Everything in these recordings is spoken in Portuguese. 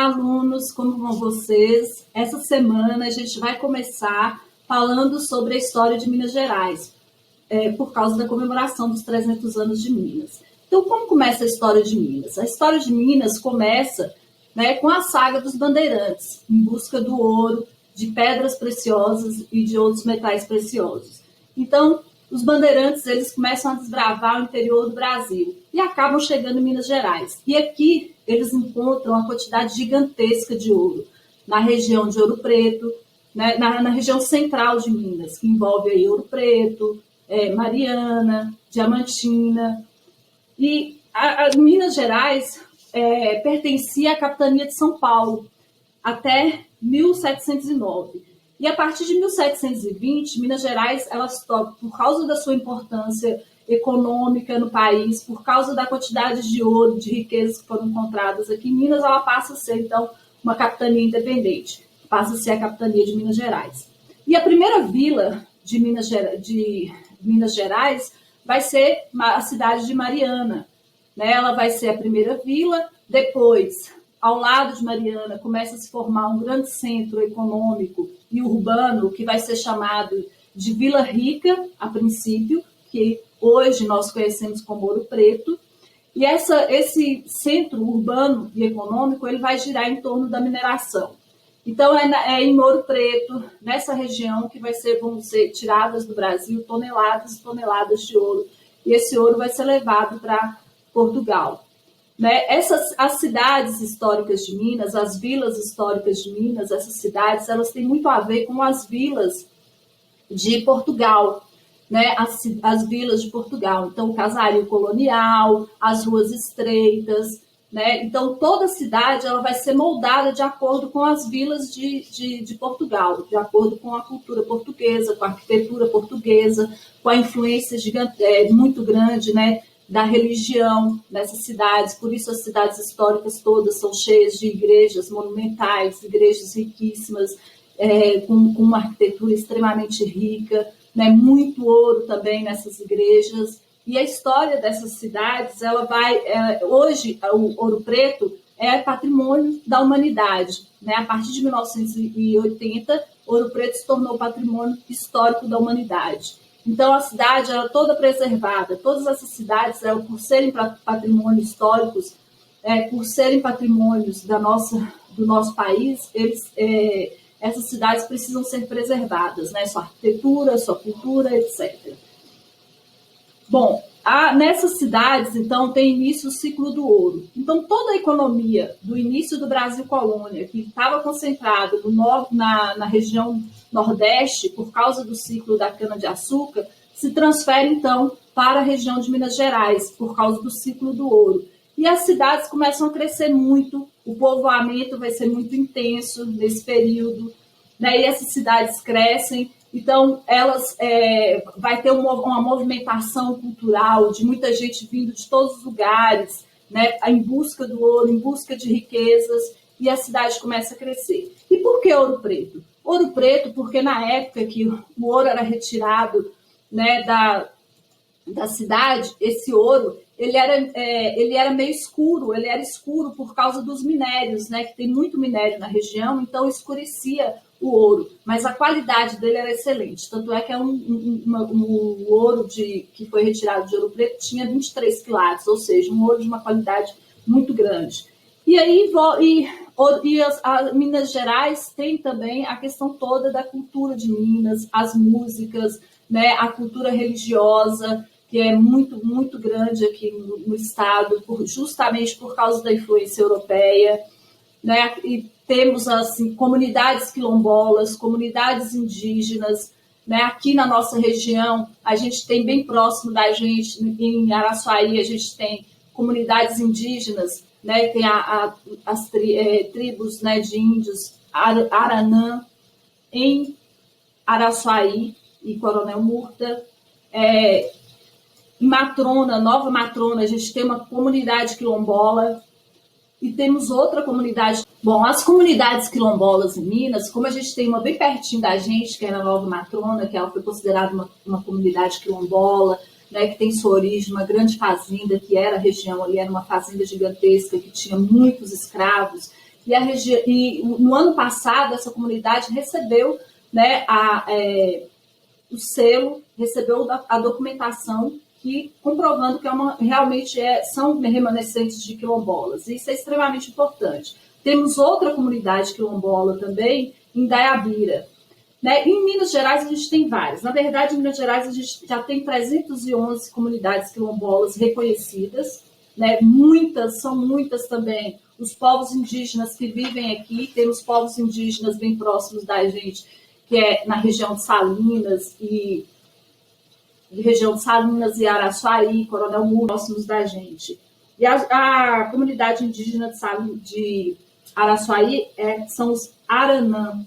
alunos, como vão vocês? Essa semana a gente vai começar falando sobre a história de Minas Gerais, por causa da comemoração dos 300 anos de Minas. Então, como começa a história de Minas? A história de Minas começa, né, com a saga dos bandeirantes, em busca do ouro, de pedras preciosas e de outros metais preciosos. Então, os bandeirantes eles começam a desbravar o interior do Brasil e acabam chegando em Minas Gerais. E aqui eles encontram uma quantidade gigantesca de ouro, na região de Ouro Preto, né, na região central de Minas, que envolve aí Ouro Preto, Mariana, Diamantina. E a Minas Gerais pertencia à capitania de São Paulo até 1709. E a partir de 1720, Minas Gerais, por causa da sua importância econômica no país, por causa da quantidade de ouro, de riquezas que foram encontradas aqui em Minas, ela passa a ser, então, uma capitania independente, passa a ser a capitania de Minas Gerais. E a primeira vila de Minas Gerais vai ser a cidade de Mariana, né? Ela vai ser a primeira vila, depois, ao lado de Mariana, começa a se formar um grande centro econômico e urbano, que vai ser chamado de Vila Rica, a princípio, que hoje nós conhecemos como Ouro Preto. E esse centro urbano e econômico ele vai girar em torno da mineração. Então, é em Ouro Preto, nessa região, que vão ser tiradas do Brasil toneladas e toneladas de ouro. E esse ouro vai ser levado para Portugal. Né? As cidades históricas de Minas, as vilas históricas de Minas, essas cidades, elas têm muito a ver com as vilas de Portugal, né? As vilas de Portugal. Então, o casario colonial, as ruas estreitas, né? Então, toda cidade ela vai ser moldada de acordo com as vilas de Portugal, de acordo com a cultura portuguesa, com a arquitetura portuguesa, com a influência muito grande, né, da religião nessas cidades. Por isso as cidades históricas todas são cheias de igrejas monumentais, igrejas riquíssimas, com uma arquitetura extremamente rica, né? Muito ouro também nessas igrejas. E a história dessas cidades, hoje o Ouro Preto é patrimônio da humanidade, né? A partir de 1980, Ouro Preto se tornou patrimônio histórico da humanidade. Então, a cidade era toda preservada. Todas essas cidades, por serem patrimônios históricos, por serem patrimônios do nosso país, essas cidades precisam ser preservadas, né? Sua arquitetura, sua cultura, etc. Bom, nessas cidades, então, tem início o ciclo do ouro. Então, toda a economia do início do Brasil colônia, que estava concentrada na região Nordeste, por causa do ciclo da cana-de-açúcar, se transfere, então, para a região de Minas Gerais, por causa do ciclo do ouro. E as cidades começam a crescer muito, o povoamento vai ser muito intenso nesse período, né? E essas cidades crescem, então vai ter uma movimentação cultural de muita gente vindo de todos os lugares, né? Em busca do ouro, em busca de riquezas, e a cidade começa a crescer. E por que Ouro Preto? Ouro Preto porque na época que o ouro era retirado, né, da cidade, esse ouro ele era meio escuro, ele era escuro por causa dos minérios, né, que tem muito minério na região, então escurecia o ouro, mas a qualidade dele era excelente, tanto é que o ouro que foi retirado de Ouro Preto tinha 23 quilates, ou seja, um ouro de uma qualidade muito grande. E aí Minas Gerais tem também a questão toda da cultura de Minas, as músicas, né, a cultura religiosa, que é muito, muito grande aqui no estado, justamente por causa da influência europeia, né? E temos assim, comunidades quilombolas, comunidades indígenas, né? Aqui na nossa região, a gente tem bem próximo da gente, em Araçuaí, a gente tem comunidades indígenas, né? Tem as tribos, né, de índios Aranã, em Araçuaí e Coronel Murta. Em Matrona, Nova Matrona, a gente tem uma comunidade quilombola e temos outra comunidade. Bom, as comunidades quilombolas em Minas, como a gente tem uma bem pertinho da gente, que é na Nova Matrona, que ela foi considerada uma comunidade quilombola, né, que tem sua origem numa grande fazenda, que era a região ali, era uma fazenda gigantesca, que tinha muitos escravos, e no ano passado essa comunidade recebeu, né, o selo, recebeu a documentação comprovando que realmente são remanescentes de quilombolas. Isso é extremamente importante. Temos outra comunidade quilombola também, em Daiabira. Né? Em Minas Gerais a gente tem várias. Na verdade, em Minas Gerais a gente já tem 311 comunidades quilombolas reconhecidas. Né? São muitas também os povos indígenas que vivem aqui. Temos povos indígenas bem próximos da gente, que é na região de Salinas e Araçuaí, Coronel Muro, próximos da gente. E a comunidade indígena de Araçuaí são os Aranã.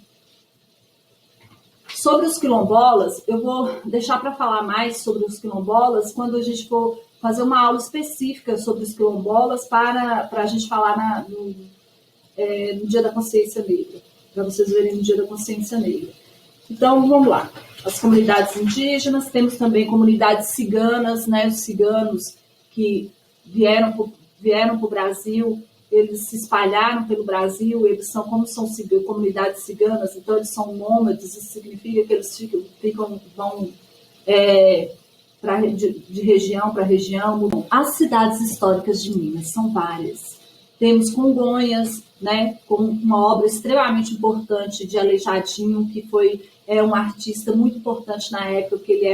Sobre os quilombolas, eu vou deixar para falar mais sobre os quilombolas quando a gente for fazer uma aula específica sobre os quilombolas para a gente falar no Dia da Consciência Negra, para vocês verem no Dia da Consciência Negra. Então, vamos lá. As comunidades indígenas, temos também comunidades ciganas, né? Os ciganos que vieram para o Brasil, eles se espalharam pelo Brasil, como são comunidades ciganas, então eles são nômades, isso significa que eles vão de região para região. As cidades históricas de Minas são várias. Temos Congonhas, né, com uma obra extremamente importante de Aleijadinho, que foi um artista muito importante na época, porque ele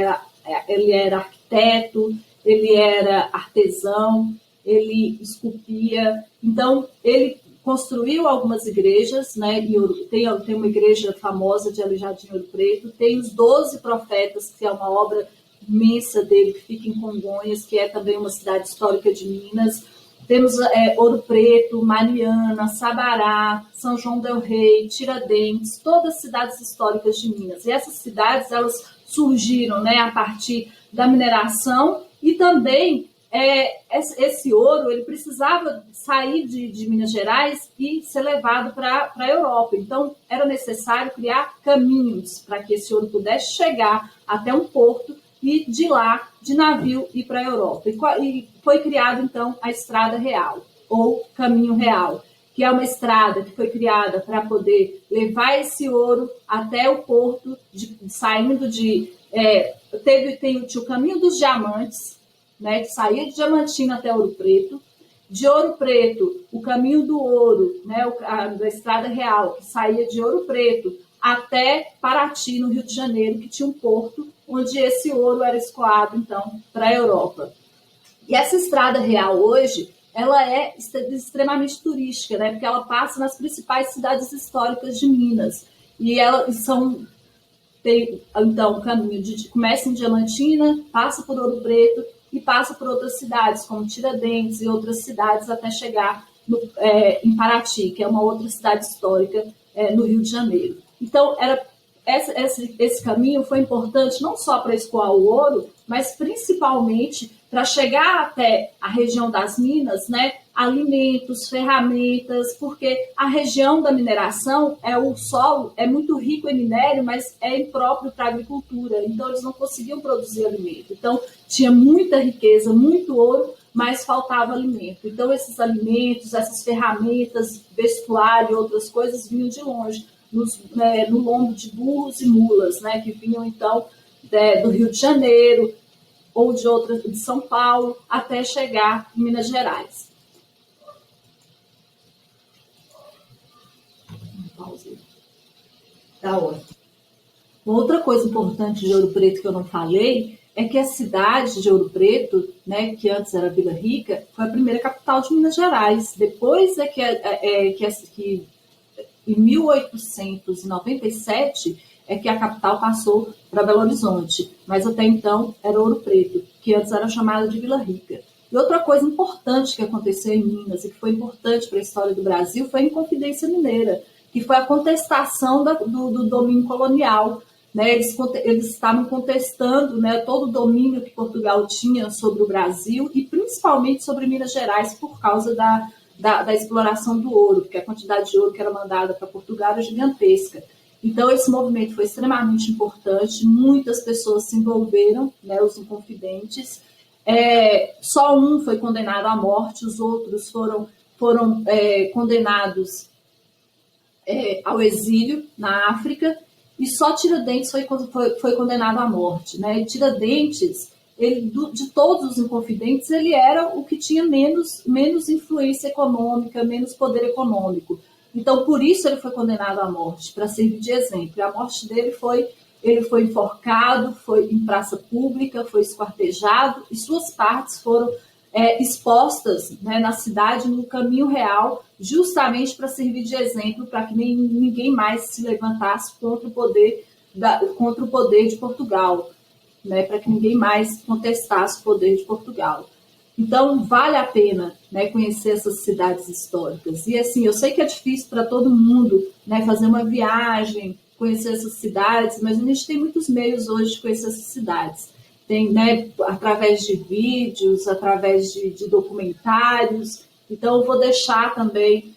era arquiteto, ele era artesão, ele esculpia. Então, ele construiu algumas igrejas, né? Tem uma igreja famosa de Aleijadinho Ouro Preto, tem os 12 Profetas, que é uma obra imensa dele, que fica em Congonhas, que é também uma cidade histórica de Minas. Temos Ouro Preto, Mariana, Sabará, São João del Rei, Tiradentes, todas cidades históricas de Minas. E essas cidades, elas surgiram, né, a partir da mineração e também esse ouro ele precisava sair de Minas Gerais e ser levado para a Europa. Então, era necessário criar caminhos para que esse ouro pudesse chegar até um porto e de lá, de navio, ir para a Europa. E foi criada, então, a Estrada Real, ou Caminho Real, que é uma estrada que foi criada para poder levar esse ouro até o porto, saindo de... Tinha o Caminho dos Diamantes, né, que saía de Diamantina até Ouro Preto. De Ouro Preto, o Caminho do Ouro, né, da Estrada Real, que saía de Ouro Preto até Paraty, no Rio de Janeiro, que tinha um porto onde esse ouro era escoado, então, para a Europa. E essa Estrada Real, hoje, ela é extremamente turística, né, porque ela passa nas principais cidades históricas de Minas. E tem, então, o caminho começa em Diamantina, passa por Ouro Preto e passa por outras cidades, como Tiradentes e outras cidades, até chegar em Paraty, que é uma outra cidade histórica no Rio de Janeiro. Então, esse caminho foi importante não só para escoar o ouro, mas principalmente para chegar até a região das minas, né, alimentos, ferramentas, porque a região da mineração, o solo é muito rico em minério, mas é impróprio para a agricultura, então eles não conseguiam produzir alimento. Então, tinha muita riqueza, muito ouro, mas faltava alimento. Então, esses alimentos, essas ferramentas, vestuário e outras coisas vinham de longe, no lombo de burros e mulas, né, que vinham, então, do Rio de Janeiro, ou de São Paulo, até chegar em Minas Gerais. Da hora. Outra coisa importante de Ouro Preto que eu não falei é que a cidade de Ouro Preto, né, que antes era Vila Rica, foi a primeira capital de Minas Gerais. Depois que em 1897 que a capital passou para Belo Horizonte, mas até então era Ouro Preto, que antes era chamada de Vila Rica. E outra coisa importante que aconteceu em Minas e que foi importante para a história do Brasil foi a Inconfidência Mineira, que foi a contestação do domínio colonial. Né? Eles estavam contestando, né, todo o domínio que Portugal tinha sobre o Brasil e principalmente sobre Minas Gerais por causa da exploração do ouro, porque a quantidade de ouro que era mandada para Portugal era gigantesca. Então, esse movimento foi extremamente importante, muitas pessoas se envolveram, né, os inconfidentes. Só um foi condenado à morte, os outros foram condenados ao exílio na África, e só Tiradentes foi condenado à morte, né? E Tiradentes, de todos os inconfidentes, ele era o que tinha menos influência econômica, menos poder econômico. Então, por isso ele foi condenado à morte, para servir de exemplo. E a morte dele ele foi enforcado, foi em praça pública, foi esquartejado, e suas partes foram expostas, né, na cidade, no caminho real, justamente para servir de exemplo, para que ninguém mais se levantasse contra o poder de Portugal, né, para que ninguém mais contestasse o poder de Portugal. Então, vale a pena, né, conhecer essas cidades históricas. E, assim, eu sei que é difícil para todo mundo, né, fazer uma viagem, conhecer essas cidades, mas a gente tem muitos meios hoje de conhecer essas cidades. Tem, né, através de vídeos, através de documentários. Então, eu vou deixar também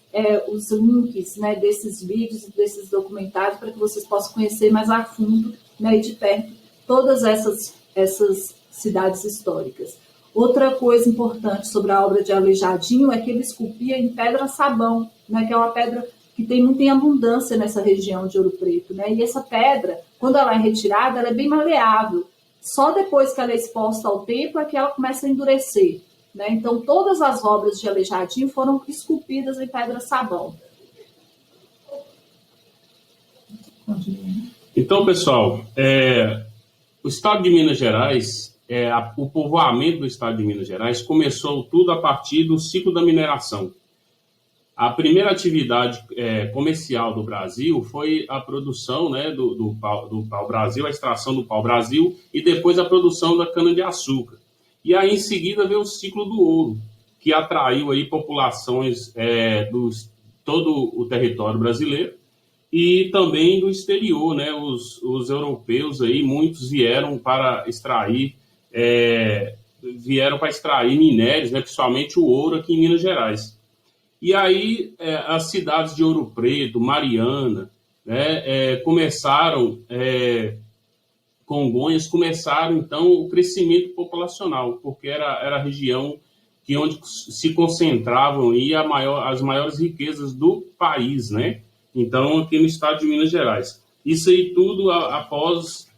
os links, né, desses vídeos e desses documentários para que vocês possam conhecer mais a fundo, né, e de perto todas essas cidades históricas. Outra coisa importante sobre a obra de Aleijadinho é que ele esculpia em pedra-sabão, né, que é uma pedra que tem muita abundância nessa região de Ouro Preto, né? E essa pedra, quando ela é retirada, ela é bem maleável. Só depois que ela é exposta ao tempo é que ela começa a endurecer, né? Então, todas as obras de Aleijadinho foram esculpidas em pedra-sabão. Então, pessoal, o estado de Minas Gerais, o povoamento do estado de Minas Gerais começou tudo a partir do ciclo da mineração. A primeira atividade comercial do Brasil foi a produção, né, do pau-brasil, a extração do pau-brasil e depois a produção da cana-de-açúcar. E aí, em seguida, veio o ciclo do ouro, que atraiu aí populações todo o território brasileiro e também do exterior, né? Os europeus aí, muitos vieram para extrair minérios, né, principalmente o ouro aqui em Minas Gerais. E aí as cidades de Ouro Preto, Mariana, né, Congonhas começaram então o crescimento populacional, porque era a região onde se concentravam aí as maiores riquezas do país, né? Então, aqui no estado de Minas Gerais. Isso aí tudo após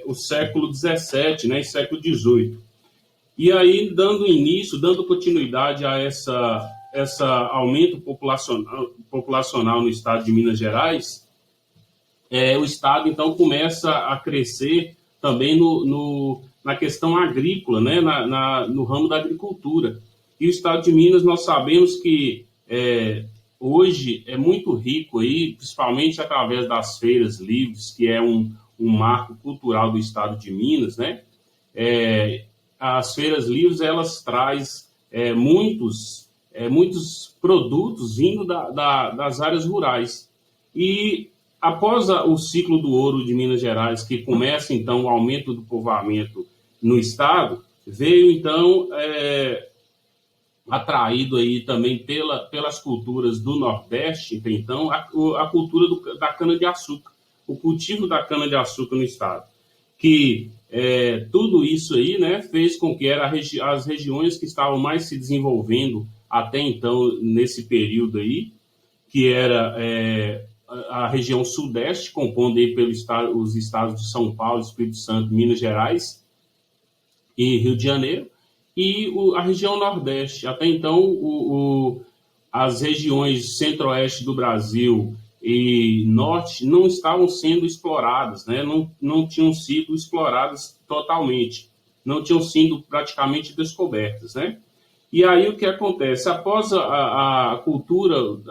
o século XVII, né, e século XVIII. E aí, dando continuidade a esse aumento populacional no estado de Minas Gerais, o estado, então, começa a crescer também na questão agrícola, né, no ramo da agricultura. E o estado de Minas, nós sabemos que hoje é muito rico, aí, principalmente através das feiras livres, que é um marco cultural do estado de Minas, né? As feiras livres, elas trazem muitos produtos vindo das áreas rurais. E após o ciclo do ouro de Minas Gerais, que começa então o aumento do povoamento no estado, veio então atraído aí também pelas culturas do Nordeste, então a cultura da cana-de-açúcar, o cultivo da cana-de-açúcar no estado, que tudo isso aí, né, fez com que as regiões que estavam mais se desenvolvendo até então, nesse período aí, que era a região sudeste, compondo aí os estados de São Paulo, Espírito Santo, Minas Gerais e Rio de Janeiro, e a região nordeste. Até então, as regiões centro-oeste do Brasil e norte não estavam sendo exploradas, né? Não tinham sido exploradas totalmente, não tinham sido praticamente descobertas, né? E aí o que acontece? Após a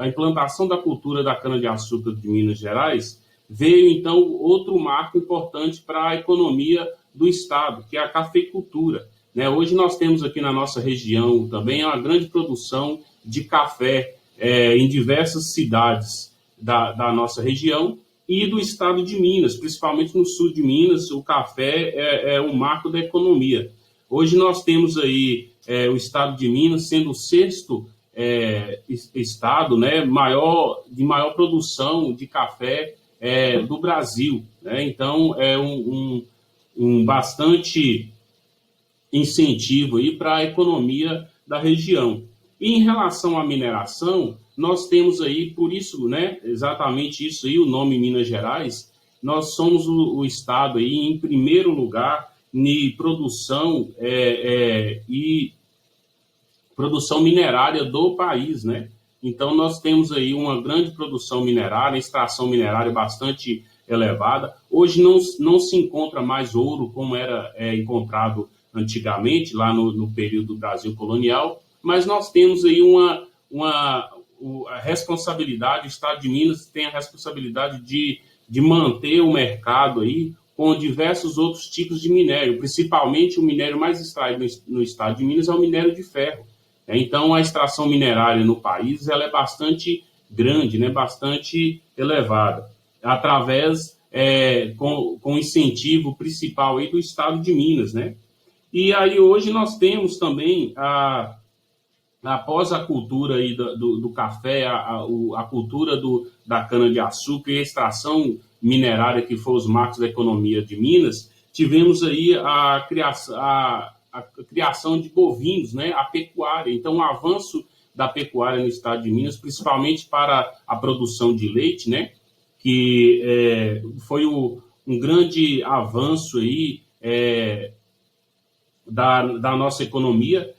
implantação da cultura da cana-de-açúcar de Minas Gerais, veio então outro marco importante para a economia do estado, que é a cafeicultura, né? Hoje nós temos aqui na nossa região também uma grande produção de café em diversas cidades da nossa região e do estado de Minas, principalmente no sul de Minas. O café é um marco da economia. Hoje nós temos aí o estado de Minas sendo o sexto estado, né, de maior produção de café do Brasil, né? Então é um bastante incentivo aí para a economia da região. E em relação à mineração, nós temos aí, por isso, né, exatamente isso aí, o nome Minas Gerais, nós somos o estado aí em primeiro lugar em produção e produção minerária do país, né? Então, nós temos aí uma grande produção minerária, extração minerária bastante elevada. Hoje não se encontra mais ouro como era encontrado antigamente, lá no período do Brasil colonial, mas nós temos aí a responsabilidade, o Estado de Minas tem a responsabilidade de manter o mercado aí com diversos outros tipos de minério, principalmente o minério mais extraído no Estado de Minas é o minério de ferro. Então, a extração minerária no país ela é bastante grande, né, bastante elevada, através, com incentivo principal aí do Estado de Minas, né? E aí hoje nós temos também, após a cultura aí do café, a cultura da cana-de-açúcar e a extração minerária, que foram os marcos da economia de Minas, tivemos aí a criação de bovinos, né, a pecuária. Então, o avanço da pecuária no estado de Minas, principalmente para a produção de leite, né, que foi um grande avanço aí, da nossa economia.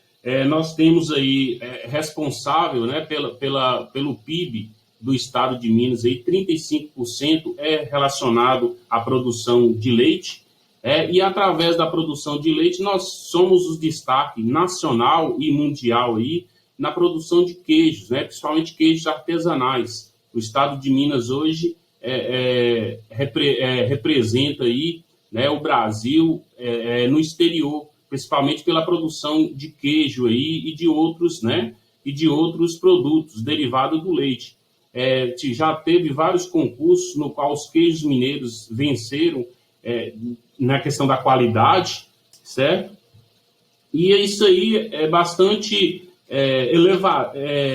Nós temos aí responsável, né, pelo PIB do estado de Minas, aí, 35% é relacionado à produção de leite. E através da produção de leite, nós somos o destaque nacional e mundial aí na produção de queijos, né? Principalmente queijos artesanais. O estado de Minas hoje representa aí, né, o Brasil no exterior, principalmente pela produção de queijo aí e de outros, né, e de outros produtos derivados do leite. Já teve vários concursos no qual os queijos mineiros venceram na questão da qualidade, certo? E isso aí é bastante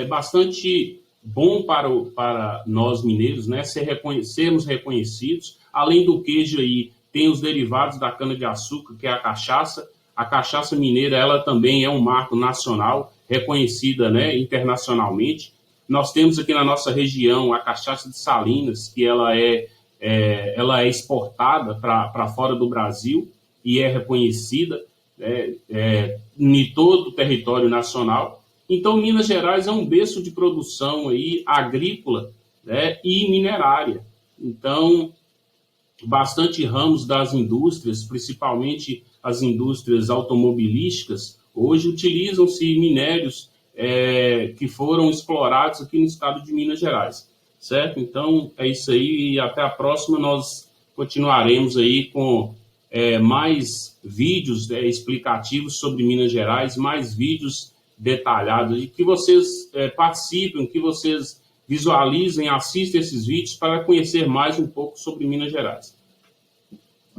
bastante bom para nós mineiros, né? Sermos reconhecidos. Além do queijo aí, tem os derivados da cana-de-açúcar, que é a cachaça. A cachaça mineira, ela também é um marco nacional, reconhecida, né, internacionalmente. Nós temos aqui na nossa região a cachaça de Salinas, que ela é exportada para fora do Brasil e é reconhecida em todo o território nacional. Então, Minas Gerais é um berço de produção aí, agrícola, né, e minerária. Então, bastante ramos das indústrias, principalmente as indústrias automobilísticas, hoje utilizam-se minérios que foram explorados aqui no estado de Minas Gerais. Certo? Então, é isso aí, e até a próxima nós continuaremos aí com mais vídeos explicativos sobre Minas Gerais, mais vídeos detalhados, e que vocês participem, que vocês visualizem, assistam esses vídeos para conhecer mais um pouco sobre Minas Gerais.